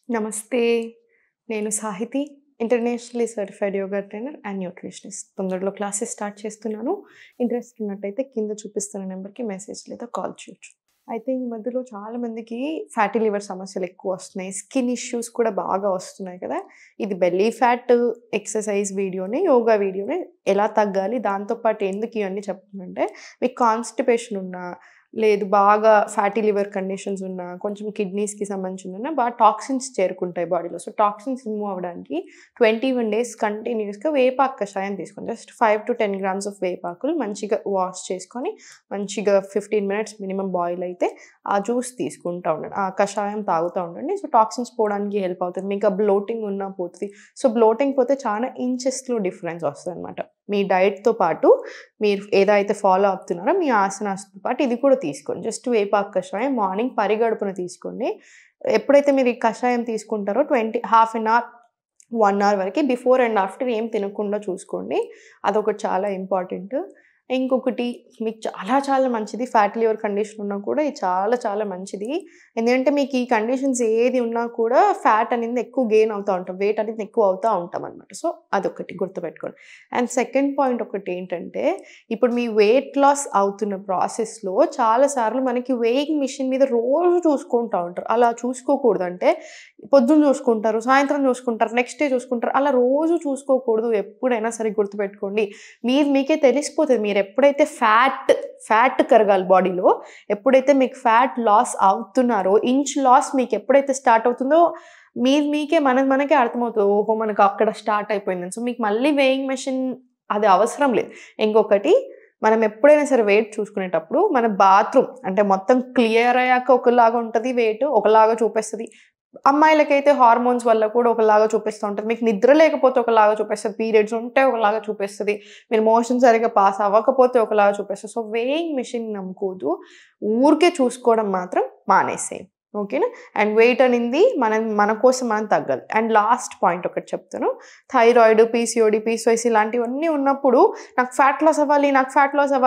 నమస్తే. నేను Sahiti. Internationally certified yoga trainer and nutritionist. తొందరలో క్లాసెస్ స్టార్ట్ చేస్తున్నాను. ఇంట్రెస్ట్ ఉన్నట్టయితే కింద చూపిస్తున్న నెంబర్‌కి మెసేజ్ లేదా కాల్ చేయొచ్చు. అయితే ఈ మధ్యలో చాలామందికి ఫ్యాటీ లివర్ సమస్యలు ఎక్కువ వస్తున్నాయి. స్కిన్ ఇష్యూస్ కూడా బాగా వస్తున్నాయి కదా! ఇది బెల్లీ ఫ్యాట్ ఎక్సర్సైజ్ వీడియోనే, యోగా వీడియోనే ఎలా తగ్గాలి, దాంతో పాటు ఎందుకు ఇవన్నీ చెప్తున్నానంటే, మీకు కాన్‌స్టిపేషన్ ఉన్నా, లేదు బాగా ఫ్యాటీ లివర్ కండిషన్స్ ఉన్నా, కొంచెం కిడ్నీస్‌కి సంబంధించిందున్నా బాగా టాక్సిన్స్ చేరుకుంటాయి బాడీలో. సో, టాక్సిన్స్ రిమూవ్ అవ్వడానికి 21 డేస్ కంటిన్యూయస్‌గా వేపాకు కషాయం తీసుకోండి. జస్ట్ 5-10 గ్రామ్స్ ఆఫ్ వేపాకులు మంచిగా వాష్ చేసుకొని, మంచిగా 15 మినిట్స్ మినిమమ్ బాయిల్ అయితే ఆ జ్యూస్ తీసుకుంటా ఉండండి. ఆ కషాయం తాగుతూ ఉండండి. సో, టాక్సిన్స్ పోవడానికి హెల్ప్ అవుతుంది. మీకు ఆ బ్లోటింగ్ ఉన్నా పోతది. సో, బ్లోటింగ్ పోతే చాలా ఇంచెస్‌లో డిఫరెన్స్ వస్తదనమాట. మీ డైట్‌తో పాటు మీరు ఏదైతే ఫాలో అవుతున్నారో మీ ఆసనాస్‌తో పాటు ఇది కూడా తీసుకోండి. జస్ట్ వేపాకు కషాయం మార్నింగ్ పరిగడుపున తీసుకోండి. ఎప్పుడైతే మీరు ఈ కషాయం తీసుకుంటారో హాఫ్ ఎన్ అవర్, 1 అవర్ వరకి బిఫోర్ అండ్ ఆఫ్టర్ ఏం తినకుండా చూసుకోండి. అదొకటి చాలా ఇంపార్టెంట్. ఇంకొకటి మీకు చాలా చాలా మంచిది ఫ్యాటీ లివర్ కండిషన్ ఉన్నా కూడా ఇది చాలా చాలా మంచిది. ఎందుకంటే మీకు ఈ కండిషన్స్ ఏది ఉన్నా కూడా ఫ్యాట్ అనేది ఎక్కువ గెయిన్ అవుతా ఉంటాం. వెయిట్ అనేది ఎక్కువ అవుతా ఉంటామనమాట. సో, అదొకటి గుర్తుపెట్టుకోండి. అండ్ సెకండ్ పాయింట్ ఒకటేంటంటే, ఇప్పుడు మీ వెయిట్ లాస్ అవుతున్న ప్రాసెస్‌లో చాలా సార్లు మనకి వెయింగ్ మిషన్ మీద రోజు చూసుకుంటా ఉంటారు. అలా చూసుకోకూడదు. అంటే పొద్దున్న చూసుకుంటారు, సాయంత్రం చూసుకుంటారు, నెక్స్ట్ డే చూసుకుంటారు. అలా రోజు చూసుకోకూడదు. ఎప్పుడైనా సరే గుర్తుపెట్టుకోండి. మీకే తెలిసిపోతది. మీరెప్పుడైతే ఫ్యాట్ కరగాలి బాడీలో, ఎప్పుడైతే మీకు ఫ్యాట్ లాస్ అవుతున్నారో, ఇంచ్ లాస్ మీకెప్పుడైతే స్టార్ట్ అవుతుందో, మీకే మనకే అర్థమవుతది. ఓహో! మనకు అక్కడ స్టార్ట్ అయిపోయిందని. సో, మీకు మళ్ళీ వేయింగ్ మెషిన్ అది అవసరం లేదు. ఇంకొకటి, మనం ఎప్పుడైనా సరే వెయిట్ చూసుకునేటప్పుడు మన బాత్రూమ్ అంటే మొత్తం క్లియర్ అయ్యాక ఒకలాగా ఉంటది వెయిట్, ఒకలాగా చూపిస్తది. అమ్మాయిలకైతే హార్మోన్స్ వల్ల కూడా ఒకలాగా చూపిస్తూ ఉంటది. మీకు నిద్ర లేకపోతే ఒకలాగా చూపిస్తది. పీరియడ్స్ ఉంటే ఒకలాగా చూపిస్తది. మీరు మోషన్ సరిగ్గా పాస్ అవ్వకపోతే ఒకలాగా చూపిస్తది. సో, వేయింగ్ మెషిన్ నమ్ముకోవద్దు. ఊరికే చూసుకోవడం మాత్రం మానేసేయండి. ఓకేనా? అండ్ వెయిట్ అనింది మన కోసం మనం తగ్గాలి. అండ్ లాస్ట్ పాయింట్ ఒకటి చెప్తాను. థైరాయిడ్, పీసీఓడీ, పీసీఓఎస్ ఇలాంటివన్నీ ఉన్నప్పుడు నాకు ఫ్యాట్ లాస్ అవ్వాలి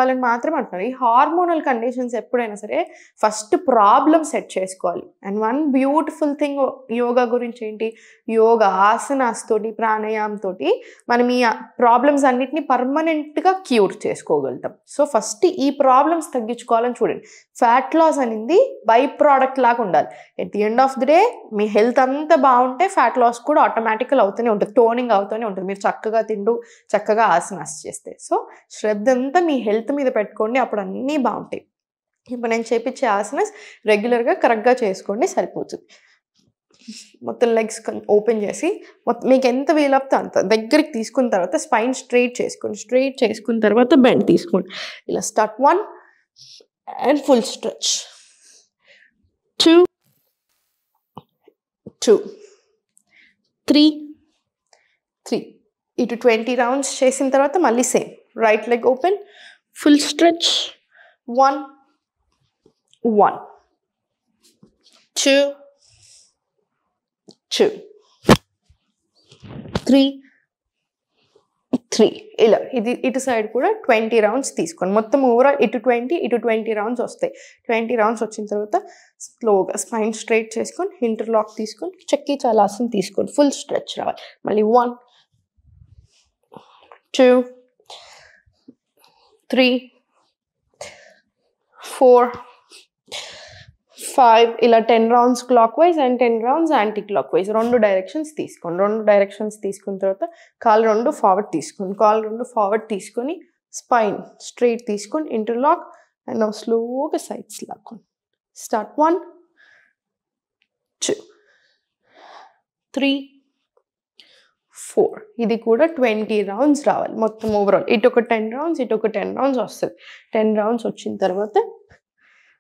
అని మాత్రమే అంటున్నారు. ఈ హార్మోనల్ కండిషన్స్ ఎప్పుడైనా సరే ఫస్ట్ ప్రాబ్లమ్ సెట్ చేసుకోవాలి. And one beautiful thing yoga గురించి ఏంటి? యోగా ఆసనాస్ తోటి, ప్రాణాయామం తోటి మనం ఈ ప్రాబ్లమ్స్ అన్నిటిని పర్మనెంట్‌గా క్యూర్ చేసుకోగలుగుతాం. సో, ఫస్ట్ ఈ ప్రాబ్లమ్స్ తగ్గించుకోవాలని చూడండి. ఫ్యాట్ లాస్ అనేది బై ప్రొడక్ట్ లాగా ఉండాలి. At the end of the day me health అంతా బాగుంటే ఫ్యాట్ లాస్ కూడా ఆటోమేటికల్ అవుతూనే ఉంటుంది. టోనింగ్ అవుతూనే ఉంటుంది. మీరు చక్కగా తింటూ, చక్కగా ఆసనాస్ చేస్తే. సో, శ్రద్ధ అంతా మీ హెల్త్ మీద పెట్టుకోండి. అప్పుడు అన్నీ బావుంటాయి. ఇప్పుడు నేను చేపిచ్చే ఆసనాస్ రెగ్యులర్‌గా కరెక్ట్‌గా చేసుకోండి సరిపోతుంది. మొత్తం లెగ్స్ ఓపెన్ చేసి మీకెంత వీలవుతే అంత దగ్గరికి తీసుకున్న తర్వాత స్పైన్ స్ట్రెయిట్ చేసుకోండి. స్ట్రెయిట్ చేసుకున్న తర్వాత బెండ్ తీసుకోండి. ఇలా స్టార్ట్ 1 అండ్ ఫుల్ స్ట్రెచ్. 2, 2, 3, 3. ఇటు 20 రౌండ్స్ చేసిన తర్వాత మళ్ళీ same. Right leg open, full stretch. 1, 1, 2, 2, 3, 3. ఇలా ఇటు సైడ్ కూడా 20 రౌండ్స్ తీసుకోండి. మొత్తం ఓవరాల్ ఇటు 20 రౌండ్స్ వస్తాయి. 20 రౌండ్స్ వచ్చిన తర్వాత స్లోగా స్పైన్ స్ట్రెయిట్ చేసుకొని ఇంటర్లాక్ తీసుకొని చక్కీ చాలాసనం తీసుకోండి. ఫుల్ స్ట్రెచ్ రావాలి. మళ్ళీ 1, 2, 3, 4, 5 ఇలా 10 rounds clock wise and 10 rounds anti clock wise. 2 directions తీసుకోండి. 2 డైరెక్షన్స్ తీసుకున్న తర్వాత కాళ్ళు 2 ఫార్వర్డ్ తీసుకోండి. కాళ్ళు 2 ఫార్వర్డ్ తీసుకొని స్పైన్ స్ట్రెయిట్ తీసుకొని ఇంటర్లాక్ అండ్ స్లోగా సైడ్స్ లాక్కోండి. స్టార్ట్ 1, 2, 3, 4. ఇది కూడా 20 రౌండ్స్ రావాలి మొత్తం ఓవరాల్. ఇటొక 10 రౌండ్స్, ఇటొక 10 రౌండ్స్ వస్తది. 10 రౌండ్స్ వచ్చిన తర్వాత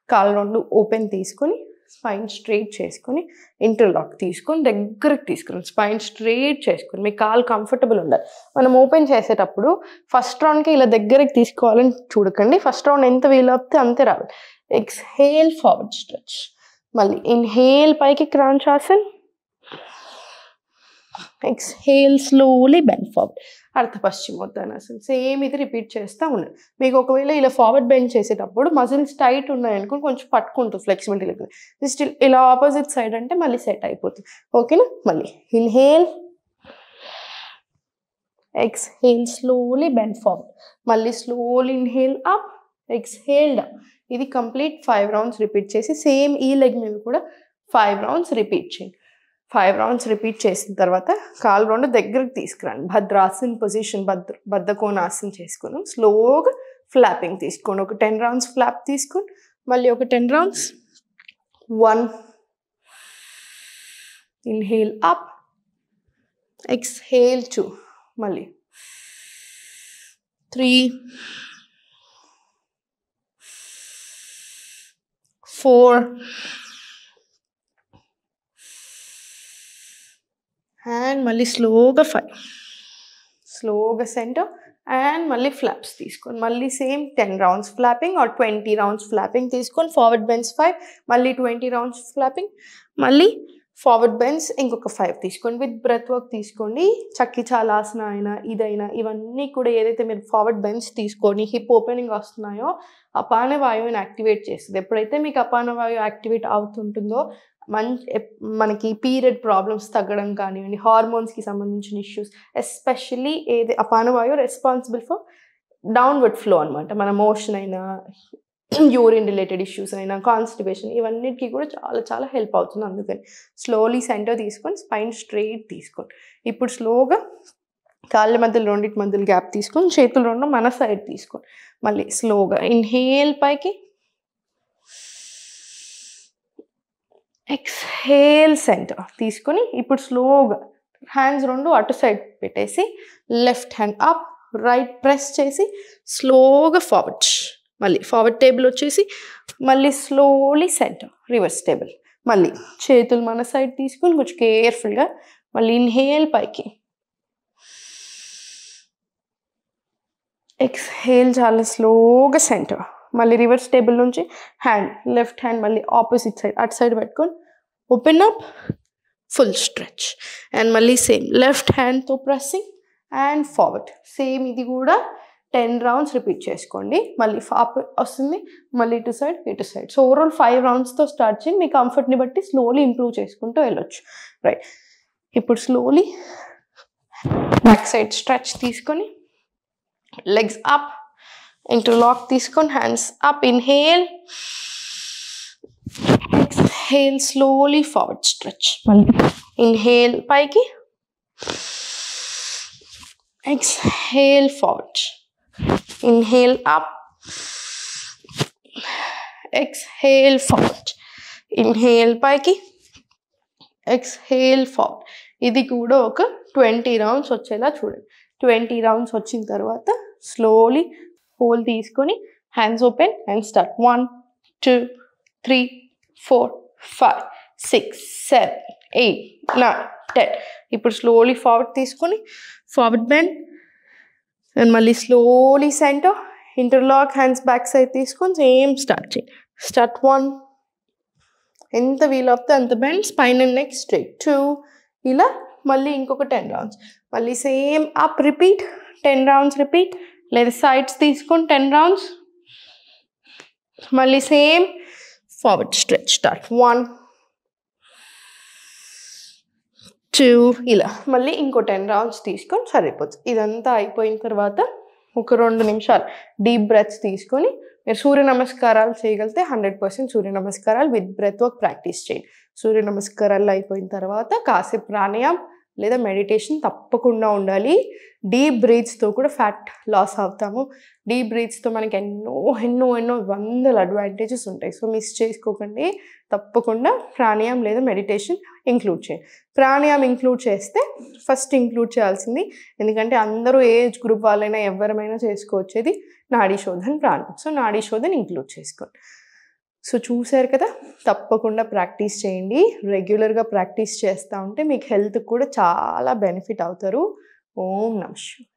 కాళ్ళు 2 ఓపెన్ తీసుకొని స్పైన్ స్ట్రెయిట్ చేసుకొని ఇంటర్లాక్ తీసుకొని దగ్గరికి తీసుకుని స్పైన్ స్ట్రెయిట్ చేసుకొని మీ కాళ్ళు కంఫర్టబుల్ ఉండాలి. మనం ఓపెన్ చేసేటప్పుడు ఫస్ట్ రౌండ్కి ఇలా దగ్గరికి తీసుకోవాలని చూడకండి. ఫస్ట్ రౌండ్ ఎంత వీలవుతే అంతే రావాలి. Exhale forward stretch. మళ్ళీ ఇన్హేల్ పైకి క్రాంచ్ ఆసన్, ఎక్స్హేల్ స్లోలీ బెండ్ ఫార్వర్డ్. అర్ధపశ్చిమోత్తానాసన్. సేమ్ ఇది రిపీట్ చేస్తూ ఉండండి. మీకు ఒకవేళ ఇలా ఫార్వర్డ్ బెండ్ చేసేటప్పుడు మజిల్స్ టైట్ ఉన్నాయనుకో కొంచెం పట్టుకుంటుంది ఫ్లెక్సిబిలిటీ లేదు. జస్ట్ ఇలా ఆపోజిట్ సైడ్ అంటే మళ్ళీ సెట్ అయిపోతుంది. ఓకేనా? మళ్ళీ inhale, exhale slowly bend forward. మళ్ళీ slowly inhale up, exhale down. ఇది కంప్లీట్ 5 రౌండ్స్ రిపీట్ చేసి సేమ్ ఈ లెగ్ మీద కూడా 5 రౌండ్స్ రిపీట్ చేయండి. 5 రౌండ్స్ రిపీట్ చేసిన తర్వాత కాలు రెండు దగ్గరకు తీసుకురండి. భద్రాసన్ పొజిషన్, బద్ధకోణాసన్ చేసుకుందాం. స్లోగా ఫ్లాపింగ్ తీసుకోండి. ఒక 10 రౌండ్స్ ఫ్లాప్ తీసుకోండి. మళ్ళీ ఒక 10 రౌండ్స్. 1, ఇన్హేల్ అప్, ఎక్స్హేల్ 2, మళ్ళీ 3, 4 అండ్ మళ్ళీ స్లోగా 5. స్లోగా సెంటర్ అండ్ మళ్ళీ ఫ్లాప్స్ తీసుకోండి. మళ్ళీ same 10 rounds flapping or 20 rounds flapping తీసుకొని ఫార్వర్డ్ బెండ్స్ 5, మళ్ళీ 20 రౌండ్స్ ఫ్లాపింగ్, మళ్ళీ ఫార్వర్డ్ బెండ్స్ ఇంకొక 5 తీసుకోండి. విత్ బ్రెత్ వర్క్ తీసుకోండి. చక్కి చాలాసన అయినా ఇదైనా ఇవన్నీ కూడా ఏదైతే మీరు ఫార్వర్డ్ బెండ్స్ తీసుకొని హిప్ ఓపెనింగ్ వస్తున్నాయో అపాన వాయువుని యాక్టివేట్ చేస్తుంది. ఎప్పుడైతే మీకు అపాన వాయువు యాక్టివేట్ అవుతుంటుందో మనకి పీరియడ్ ప్రాబ్లమ్స్ తగ్గడం కానివ్వండి, హార్మోన్స్కి సంబంధించిన ఇష్యూస్, ఎస్పెషల్లీ ఏది అపాన వాయువు రెస్పాన్సిబుల్ ఫర్ డౌన్వర్డ్ ఫ్లో అనమాట. మన మోషన్ అయినా, యూరిన్ రిలేటెడ్ ఇష్యూస్ అయినా, కాన్స్టిపేషన్, ఇవన్నిటికీ కూడా చాలా చాలా హెల్ప్ అవుతుంది. అందుకని స్లోలీ సెంటర్ తీసుకొని స్పైన్ స్ట్రెయిట్ తీసుకోండి. ఇప్పుడు స్లోగా కాళ్ళ మధ్యలో రెండింటి మధ్యలో గ్యాప్ తీసుకొని చేతులు రెండు మన సైడ్ తీసుకోండి. మళ్ళీ స్లోగా ఇన్హేల్ పైకి, ఎక్స్హేల్ సెంటర్ తీసుకొని ఇప్పుడు స్లోగా హ్యాండ్స్ రెండు అటు సైడ్ పెట్టేసి left hand up, right press చేసి స్లోగా ఫార్వర్డ్. మళ్ళీ ఫార్వర్డ్ టేబుల్ వచ్చేసి మళ్ళీ స్లోలీ సెంటర్, రివర్స్ టేబుల్. మళ్ళీ చేతులు మన సైడ్ తీసుకొని కొంచెం కేర్ఫుల్గా మళ్ళీ ఇన్హేల్ పైకి, ఎక్స్హేల్ చాలా స్లోగా సెంటర్. మళ్ళీ రివర్స్ టేబుల్ నుంచి హ్యాండ్, లెఫ్ట్ హ్యాండ్ మళ్ళీ ఆపోజిట్ సైడ్ అటు సైడ్ పెట్టుకొని open up, full stretch. And మళ్ళీ సేమ్ లెఫ్ట్ హ్యాండ్తో ప్రెస్సింగ్ అండ్ ఫార్వర్డ్. సేమ్ ఇది కూడా 10 రౌండ్స్ రిపీట్ చేసుకోండి. మళ్ళీ ఫాప్ వస్తుంది, మళ్ళీ ఇటు సైడ్ ఇటు సైడ్. సో ఓవరాల్ 5 రౌండ్స్తో స్టార్ట్ చేయండి. మీ కంఫర్ట్ని బట్టి స్లోలీ ఇంప్రూవ్ చేసుకుంటూ వెళ్ళొచ్చు. రైట్, ఇప్పుడు స్లోలీ బ్యాక్ సైడ్ స్ట్రెచ్ తీసుకొని లెగ్స్ అప్, ఇంటర్లాక్ తీసుకొని hands up, inhale, exhale slowly forward stretch. మళ్ళీ ఇన్హేల్ పైకి, exhale forward, inhale up, exhale forward, inhale పైకి, ఎక్స్హేల్ ఫార్వర్డ్. ఇది కూడా ఒక 20 రౌండ్స్ వచ్చేలా చూడండి. 20 రౌండ్స్ వచ్చిన తర్వాత స్లోలీ హోల్ తీసుకొని హ్యాండ్స్ ఓపెన్ అండ్ స్టార్ట్. 1, 2, 3, 4, 5, 6, 7, 8, 9, 10. ఇప్పుడు స్లోలీ ఫార్వర్డ్ తీసుకొని ఫార్వర్డ్ బెండ్ అండ్ మళ్ళీ slowly centre, interlock hands back side తీసుకొని సేమ్ స్టార్ట్ చేయండి. స్టార్ట్ 1, ఎంత వీలవుతే అంత bend, spine and neck straight. 2, ఇలా మళ్ళీ ఇంకొక 10 రౌండ్స్. మళ్ళీ same up repeat, 10 rounds repeat. లేదా సైడ్స్ తీసుకొని 10 రౌండ్స్. మళ్ళీ సేమ్ ఫార్వర్డ్ స్ట్రెచ్. స్టార్ట్ 1, 2, ఇలా మళ్ళీ ఇంకో 10 రౌండ్స్ తీసుకొని సరిపోతుంది. ఇదంతా అయిపోయిన తర్వాత ఒక 2 నిమిషాలు డీప్ బ్రెత్స్ తీసుకొని మీరు సూర్య నమస్కారాలు చేయగలిగితే 100% సూర్య నమస్కారాలు విత్ బ్రెత్ వర్క్ ప్రాక్టీస్ చేయండి. సూర్య నమస్కారాలు అయిపోయిన తర్వాత కాసేపు ప్రాణాయామం లేదా మెడిటేషన్ తప్పకుండా ఉండాలి. డీప్ బ్రీత్స్తో కూడా ఫ్యాట్ లాస్ అవుతాము. డీప్ బ్రీత్స్తో మనకి ఎన్నో ఎన్నో ఎన్నో వందల అడ్వాంటేజెస్ ఉంటాయి. సో మిస్ చేసుకోకండి. తప్పకుండా ప్రాణాయామం లేదా మెడిటేషన్ ఇంక్లూడ్ చేయండి. ప్రాణాయామం ఇంక్లూడ్ చేస్తే ఫస్ట్ ఇంక్లూడ్ చేయాల్సింది, ఎందుకంటే అందరూ ఏజ్ గ్రూప్ వాళ్ళైనా ఎవరైనా చేసుకోవచ్చేది నాడీ శోధన ప్రాణాయామం. సో నాడీ శోధన ఇంక్లూడ్ చేసుకోండి. సో చూసారు కదా, తప్పకుండా ప్రాక్టీస్ చేయండి. రెగ్యులర్గా ప్రాక్టీస్ చేస్తూ ఉంటే మీకు హెల్త్ కూడా చాలా బెనిఫిట్ అవుతారు. ఓం నమః శివాయ.